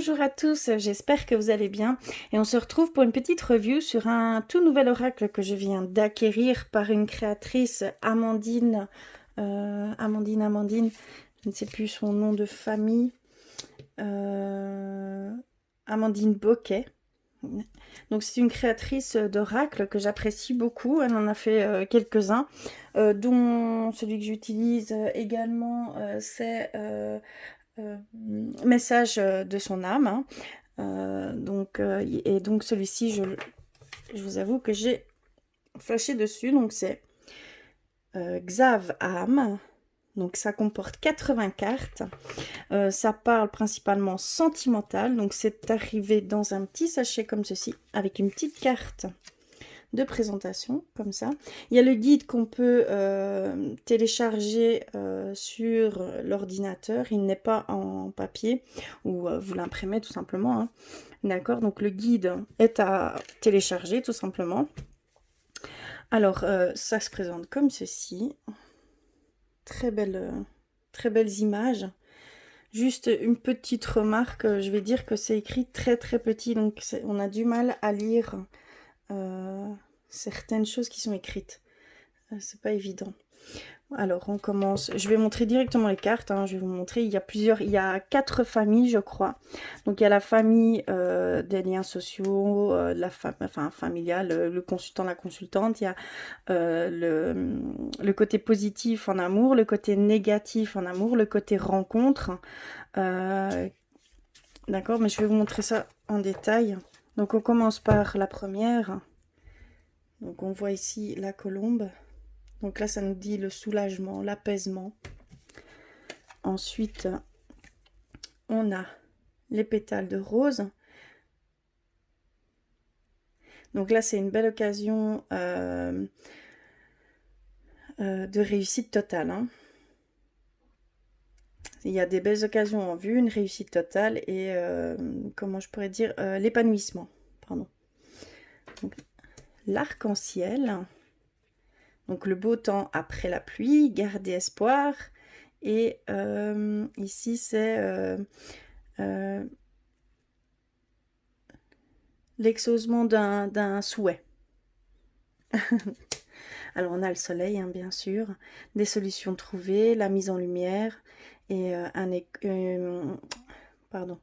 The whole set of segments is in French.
Bonjour à tous, j'espère que vous allez bien et on se retrouve pour une petite review sur un tout nouvel oracle que je viens d'acquérir par une créatrice Amandine, Amandine, je ne sais plus son nom de famille, euh, Amandine Boquet. Donc c'est une créatrice d'oracle que j'apprécie beaucoup, elle en a fait quelques-uns, dont celui que j'utilise également c'est Message de son âme, hein. Et donc celui-ci, je vous avoue que j'ai flashé dessus. Donc c'est Xav âme. Donc ça comporte 80 cartes. Ça parle principalement sentimental. Donc c'est arrivé dans un petit sachet comme ceci, avec une petite carte de présentation, comme ça. Il y a le guide qu'on peut télécharger sur l'ordinateur. Il n'est pas en papier, ou vous l'imprimez tout simplement, hein. D'accord, donc le guide est à télécharger tout simplement. Alors, ça se présente comme ceci. Très belles images. Juste une petite remarque, je vais dire que c'est écrit très très petit, donc on a du mal à lire certaines choses qui sont écrites. C'est pas évident. Alors on commence, je vais montrer directement les cartes, hein. Je vais vous montrer, il y a 4 familles je crois. Donc il y a la famille des liens sociaux, familiale, le consultant, la consultante. Il y a le côté positif en amour, le côté négatif en amour, le côté rencontre. D'accord, mais je vais vous montrer ça en détail. Donc on commence par la première. Donc on voit ici la colombe. Donc là, ça nous dit le soulagement, l'apaisement. Ensuite, on a les pétales de rose. Donc là, c'est une belle occasion de réussite totale, hein. Il y a des belles occasions en vue, une réussite totale et, comment je pourrais dire, l'épanouissement. Pardon. L'arc-en-ciel. Donc le beau temps après la pluie, garder espoir. Et ici, c'est l'exaucement d'un souhait. Alors on a le soleil, hein, bien sûr, des solutions trouvées, la mise en lumière et pardon,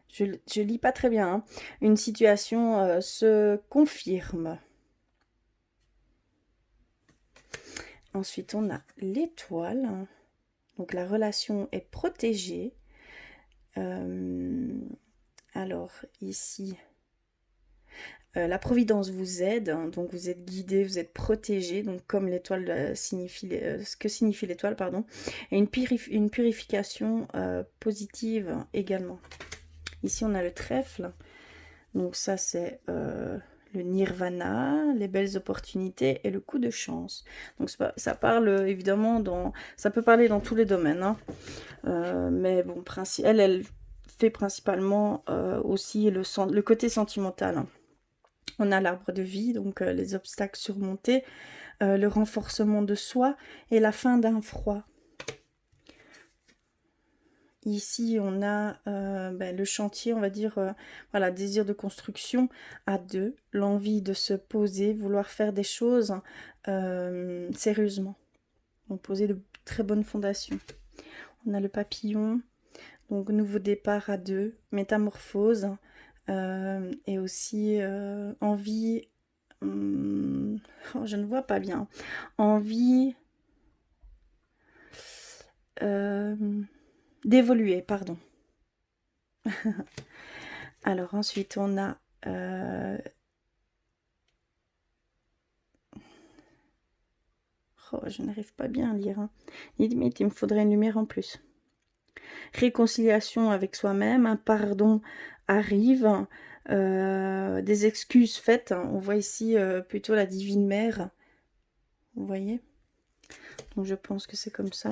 je lis pas très bien, hein. Une situation se confirme. Ensuite on a l'étoile, donc la relation est protégée. Alors ici, la providence vous aide, hein, donc vous êtes guidé, vous êtes protégé, donc comme l'étoile signifie, ce que signifie l'étoile, pardon, et une purification positive également. Ici on a le trèfle, donc ça c'est le nirvana, les belles opportunités et le coup de chance. Donc ça parle évidemment ça peut parler dans tous les domaines, hein. Mais bon, elle fait principalement aussi le côté sentimental, hein. On a l'arbre de vie, donc les obstacles surmontés, le renforcement de soi et la fin d'un froid. Ici, on a le chantier, on va dire, voilà, désir de construction à deux, l'envie de se poser, vouloir faire des choses sérieusement. Donc, poser de très bonnes fondations. On a le papillon, donc nouveau départ à deux, métamorphose, et aussi envie, je ne vois pas bien, envie d'évoluer, pardon. Alors ensuite on a oh, je n'arrive pas bien à lire, hein. Limite, il me faudrait une lumière en plus. Réconciliation avec soi-même, un pardon arrive, des excuses faites. On voit ici plutôt la divine mère. Vous voyez? Donc je pense que c'est comme ça.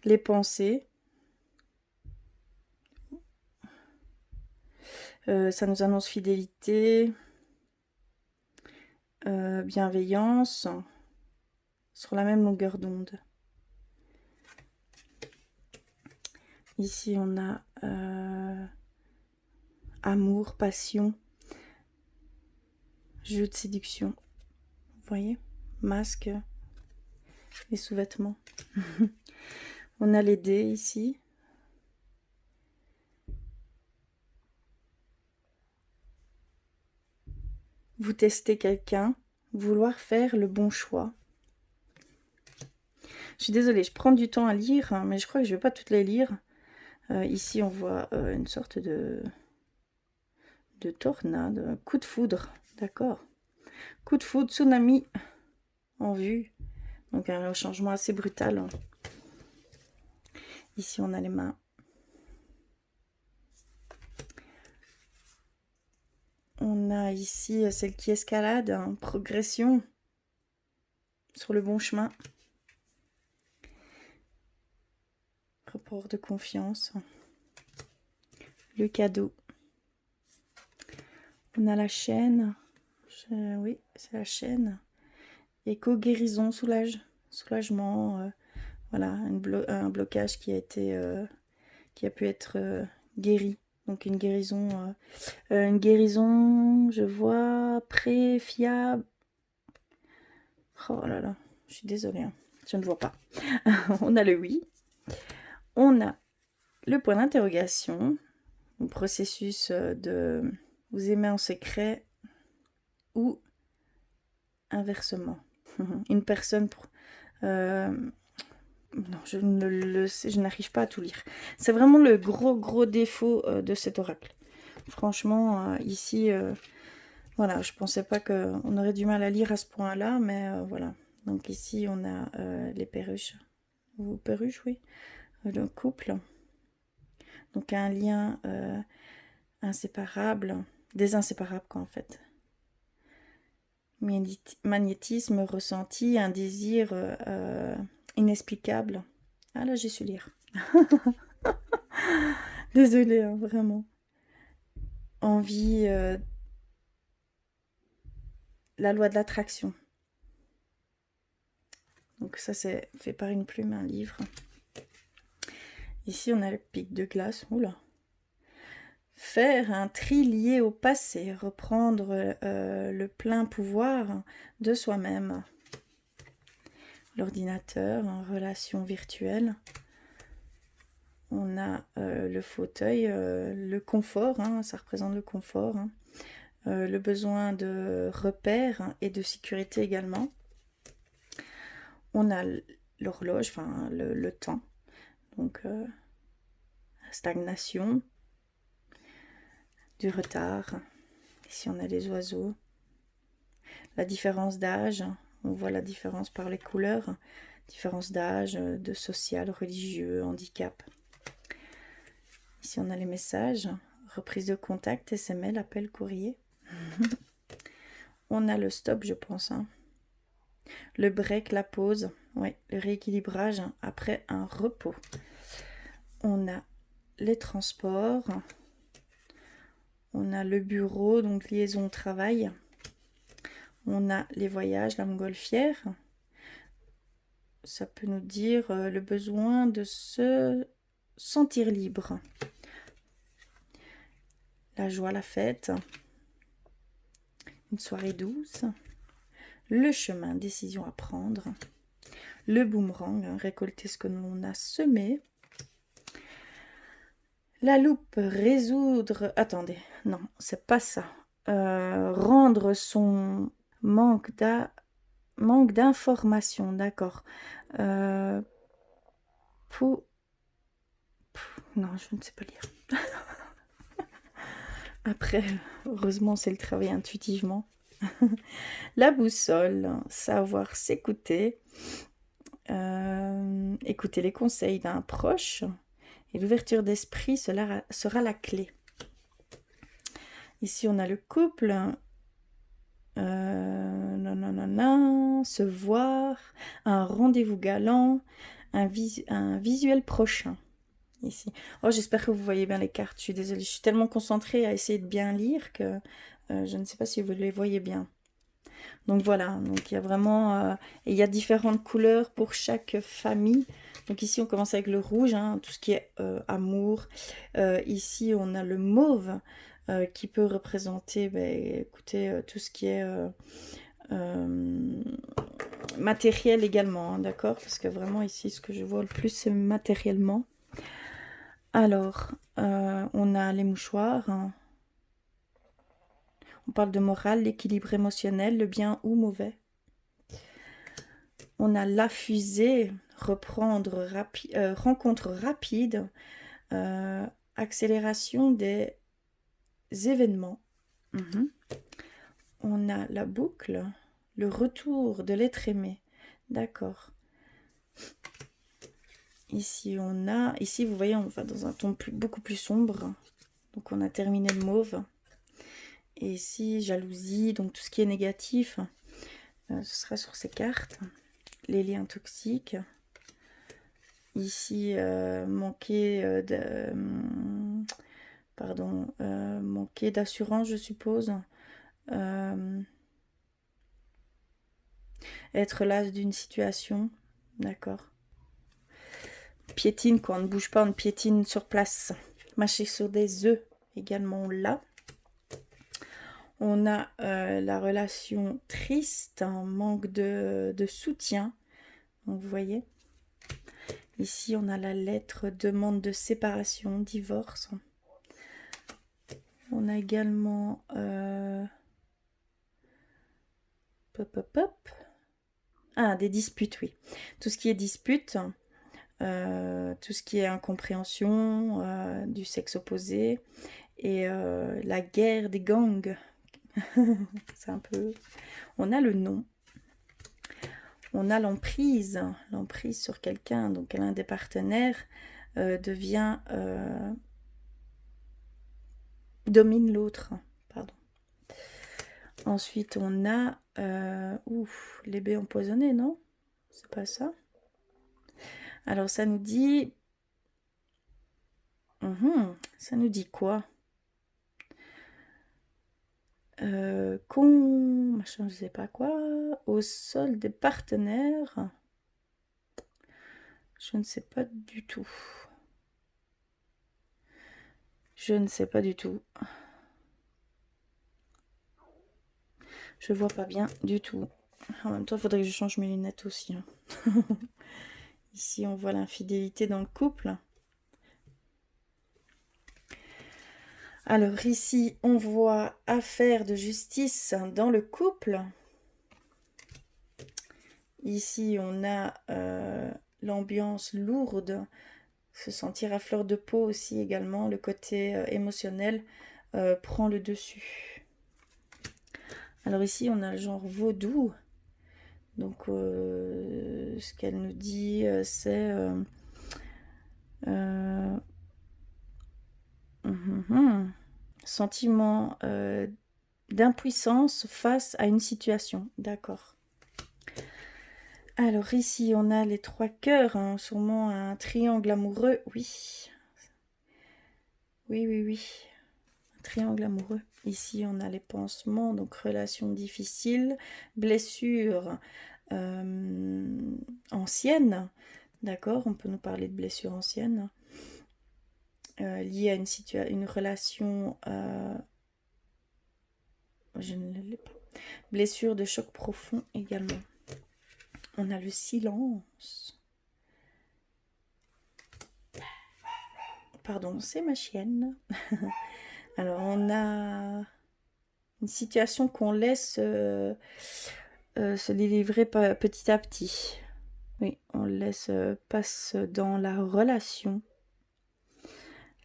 Les pensées. Ça nous annonce fidélité, bienveillance, sur la même longueur d'onde. Ici, on a amour, passion, jeu de séduction. Vous voyez? Masque, les sous-vêtements. On a les dés ici. Vous testez quelqu'un, vouloir faire le bon choix. Je suis désolée, je prends du temps à lire, hein, mais je crois que je ne vais pas toutes les lire. Ici, on voit une sorte de tornade, coup de foudre, d'accord. Coup de foudre, tsunami en vue. Donc un changement assez brutal. Hein. Ici, on a les mains. On a ici celle qui escalade, hein, progression sur le bon chemin. Rapport de confiance. Le cadeau. On a la chaîne. Oui, c'est la chaîne. Éco-guérison, soulagement. Voilà, un blocage qui a pu être guéri. Donc une guérison, je vois, fiable. Oh là là, je suis désolée, hein, je ne vois pas. On a le oui. On a le point d'interrogation, le processus de vous aimer en secret ou inversement. Une personne non, je ne le sais, je n'arrive pas à tout lire. C'est vraiment le gros défaut de cet oracle. Franchement, ici, voilà, je pensais pas qu'on aurait du mal à lire à ce point-là, mais voilà. Donc ici, on a les perruches. Ou perruches, oui. Le couple. Donc un lien inséparable. Des inséparables, quoi, en fait. Magnétisme ressenti, un désir inexplicable. Ah là, j'ai su lire. Désolée, hein, vraiment. Envie, la loi de l'attraction. Donc ça, c'est fait par une plume, un livre. Ici, on a le pic de glace. Oula. Faire un tri lié au passé, reprendre le plein pouvoir de soi-même. L'ordinateur, en relation virtuelle. On a le fauteuil, le confort, hein, ça représente le confort. Hein. Le besoin de repères et de sécurité également. On a l'horloge, enfin le temps. Donc, stagnation, du retard. Ici, on a les oiseaux. La différence d'âge, on voit la différence par les couleurs. Différence d'âge, de social, religieux, handicap. Ici, on a les messages. Reprise de contact, SMS, appel, courrier. On a le stop, je pense. Hein. Le break, la pause. Oui, le rééquilibrage hein, après un repos. On a les transports. On a le bureau, donc liaison au travail. On a les voyages, la montgolfière. Ça peut nous dire le besoin de se sentir libre. La joie, la fête. Une soirée douce. Le chemin, décision à prendre. Le boomerang, hein, récolter ce que l'on a semé. La loupe, résoudre... Attendez, non, c'est pas ça. Rendre son manque d'information, d'accord. Non, je ne sais pas lire. Après, heureusement, c'est le travail intuitivement. La boussole, savoir s'écouter. Écouter les conseils d'un proche. Et l'ouverture d'esprit sera la clé. Ici, on a le couple. Se voir. Un rendez-vous galant. Un visuel prochain. Ici. Oh, j'espère que vous voyez bien les cartes. Je suis désolée. Je suis tellement concentrée à essayer de bien lire que je ne sais pas si vous les voyez bien. Donc voilà, donc il y a vraiment il y a différentes couleurs pour chaque famille. Donc ici on commence avec le rouge, hein, tout ce qui est amour. Ici on a le mauve, qui peut représenter, ben, écoutez, tout ce qui est matériel également, hein, d'accord? Parce que vraiment ici, ce que je vois le plus, c'est matériellement. Alors, on a les mouchoirs, hein. On parle de morale, l'équilibre émotionnel, le bien ou mauvais. On a la fusée, rencontre rapide, accélération des événements. On a la boucle, le retour de l'être aimé. D'accord. Ici, vous voyez, on va dans un ton beaucoup plus sombre. Donc, on a terminé le mauve. Et ici, jalousie, donc tout ce qui est négatif, ce sera sur ces cartes. Les liens toxiques. Ici, manquer d'assurance, je suppose. Être las d'une situation. D'accord. Piétine, quand on ne bouge pas, on piétine sur place. Marcher sur des œufs, également là. On a la relation triste, un manque de soutien. Donc, vous voyez. Ici, on a la lettre demande de séparation, divorce. On a également des disputes, oui. Tout ce qui est dispute, tout ce qui est incompréhension du sexe opposé et la guerre des gangs. C'est un peu... On a le nom. On a l'emprise sur quelqu'un. Donc l'un des partenaires domine l'autre. Pardon. Ensuite, on a les baies empoisonnées, non? C'est pas ça. Alors, ça nous dit... ça nous dit quoi? Machin, je sais pas quoi. Au sol des partenaires. Je ne sais pas du tout. Je ne sais pas du tout. Je vois pas bien du tout. En même temps, il faudrait que je change mes lunettes aussi. Hein. Ici, on voit l'infidélité dans le couple. Alors ici, on voit affaire de justice dans le couple. Ici, on a l'ambiance lourde, se sentir à fleur de peau aussi également. Le côté émotionnel prend le dessus. Alors ici, on a le genre vaudou. Donc, ce qu'elle nous dit, c'est... sentiment d'impuissance face à une situation. D'accord. Alors ici, on a les 3 cœurs, hein, sûrement un triangle amoureux. Oui. Oui. Un triangle amoureux. Ici, on a les pansements, donc relations difficiles, blessures anciennes. D'accord, on peut nous parler de blessures anciennes liées à une relation... je ne l'ai pas. Blessure de choc profond également. On a le silence. Pardon, c'est ma chienne. Alors, on a une situation qu'on laisse se délivrer petit à petit. Oui, on laisse passe dans la relation.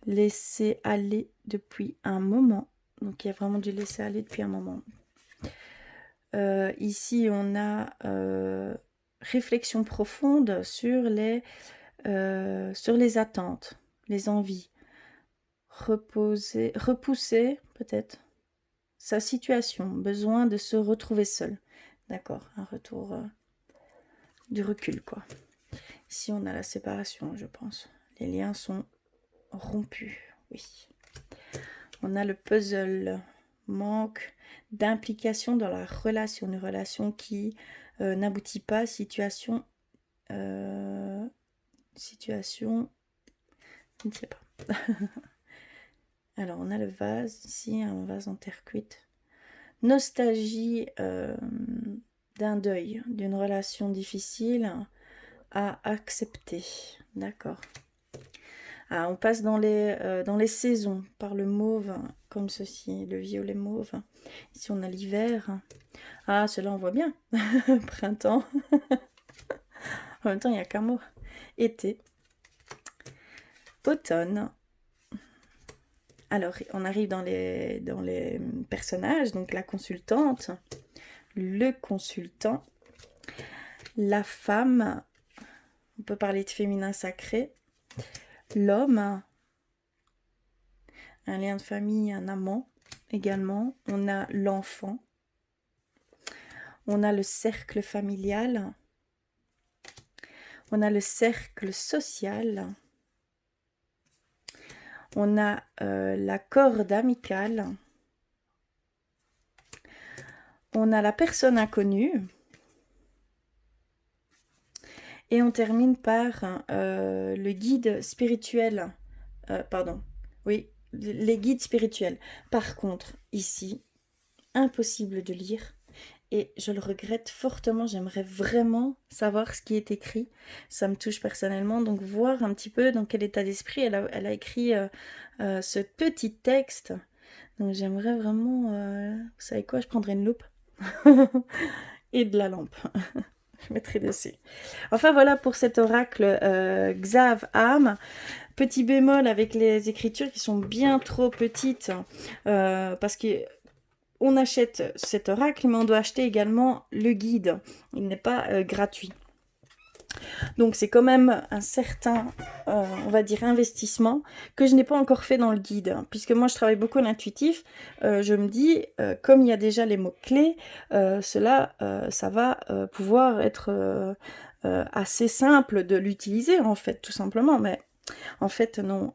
Laisser aller depuis un moment. Donc, il y a vraiment du laisser aller depuis un moment. Ici, on a réflexion profonde sur les attentes, les envies. Repousser peut-être sa situation, besoin de se retrouver seul. D'accord, un retour du recul, quoi. Ici, on a la séparation, je pense. Les liens sont rompus, oui. On a le puzzle, manque d'implication dans la relation, une relation qui n'aboutit pas, situation, je ne sais pas. Alors, on a le vase ici, un vase en terre cuite. Nostalgie d'un deuil, d'une relation difficile à accepter. D'accord. Ah, on passe dans les saisons par le mauve, comme ceci, le violet mauve. Ici, on a l'hiver. Ah, cela on voit bien. Printemps. En même temps, il n'y a qu'un mot. Été. Automne. Alors, on arrive dans les personnages. Donc, la consultante, le consultant, la femme. On peut parler de féminin sacré. L'homme. Un lien de famille, un amant également. On a l'enfant. On a le cercle familial. On a le cercle social. On a la corde amicale. On a la personne inconnue. Et on termine par le guide spirituel. Pardon. Oui, les guides spirituels. Par contre, ici, impossible de lire. Et je le regrette fortement, j'aimerais vraiment savoir ce qui est écrit. Ça me touche personnellement, donc voir un petit peu dans quel état d'esprit elle a écrit ce petit texte. Donc j'aimerais vraiment... vous savez quoi, je prendrai une loupe et de la lampe. Je mettrai dessus. Enfin voilà pour cet oracle Xav Am. Petit bémol avec les écritures qui sont bien trop petites parce que... On achète cet oracle, mais on doit acheter également le guide. Il n'est pas gratuit. Donc c'est quand même un certain, on va dire, investissement que je n'ai pas encore fait dans le guide. Puisque moi je travaille beaucoup en intuitif, je me dis, comme il y a déjà les mots-clés, ça va pouvoir être assez simple de l'utiliser en fait, tout simplement. Mais en fait, non,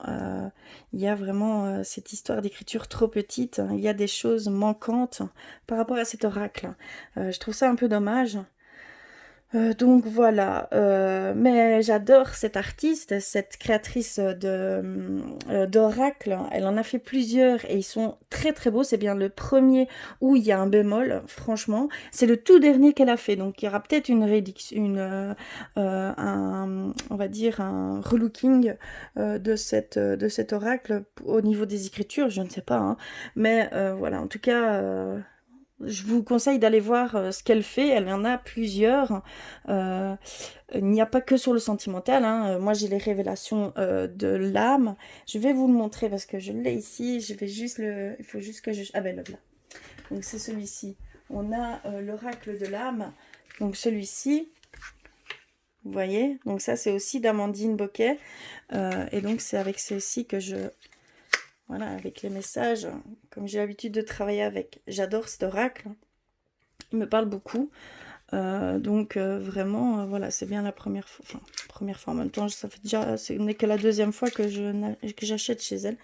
il y a vraiment cette histoire d'écriture trop petite. Il y a des choses manquantes par rapport à cet oracle. Je trouve ça un peu dommage. Donc voilà, mais j'adore cette artiste, cette créatrice d'oracle. Elle en a fait plusieurs et ils sont très très beaux. C'est bien le premier où il y a un bémol, franchement. C'est le tout dernier qu'elle a fait, donc il y aura peut-être une réduction, on va dire un relooking de cet oracle au niveau des écritures, je ne sais pas, hein. Mais voilà, en tout cas... je vous conseille d'aller voir ce qu'elle fait. Elle en a plusieurs. Il n'y a pas que sur le sentimental, hein. Moi, j'ai les révélations de l'âme. Je vais vous le montrer parce que je l'ai ici. Je vais juste le... Il faut juste que je... Ah ben là. Donc, c'est celui-ci. On a l'oracle de l'âme. Donc, celui-ci. Vous voyez? Donc, ça, c'est aussi d'Amandine Boquet. Et donc, c'est avec celle-ci que je... Voilà, avec les messages, comme j'ai l'habitude de travailler avec. J'adore cet oracle. Il me parle beaucoup. Donc vraiment, voilà, c'est bien la première fois. Enfin, première fois en même temps, ça fait déjà... Ce n'est que la deuxième fois que j'achète chez elle.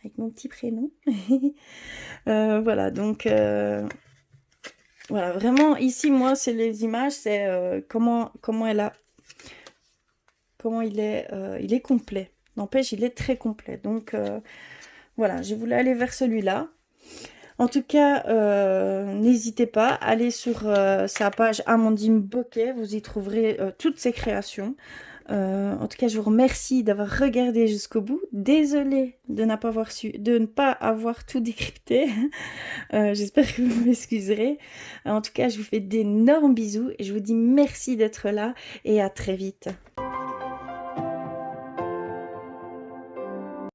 Avec mon petit prénom. Voilà, donc... voilà, vraiment, ici, moi, c'est les images. C'est comment elle a... Comment il est complet. N'empêche, il est très complet. Donc... voilà, je voulais aller vers celui-là. En tout cas, n'hésitez pas, allez sur sa page Amandine Boquet, vous y trouverez toutes ses créations. En tout cas, je vous remercie d'avoir regardé jusqu'au bout. Désolée de ne pas avoir tout décrypté. J'espère que vous m'excuserez. En tout cas, je vous fais d'énormes bisous et je vous dis merci d'être là et à très vite.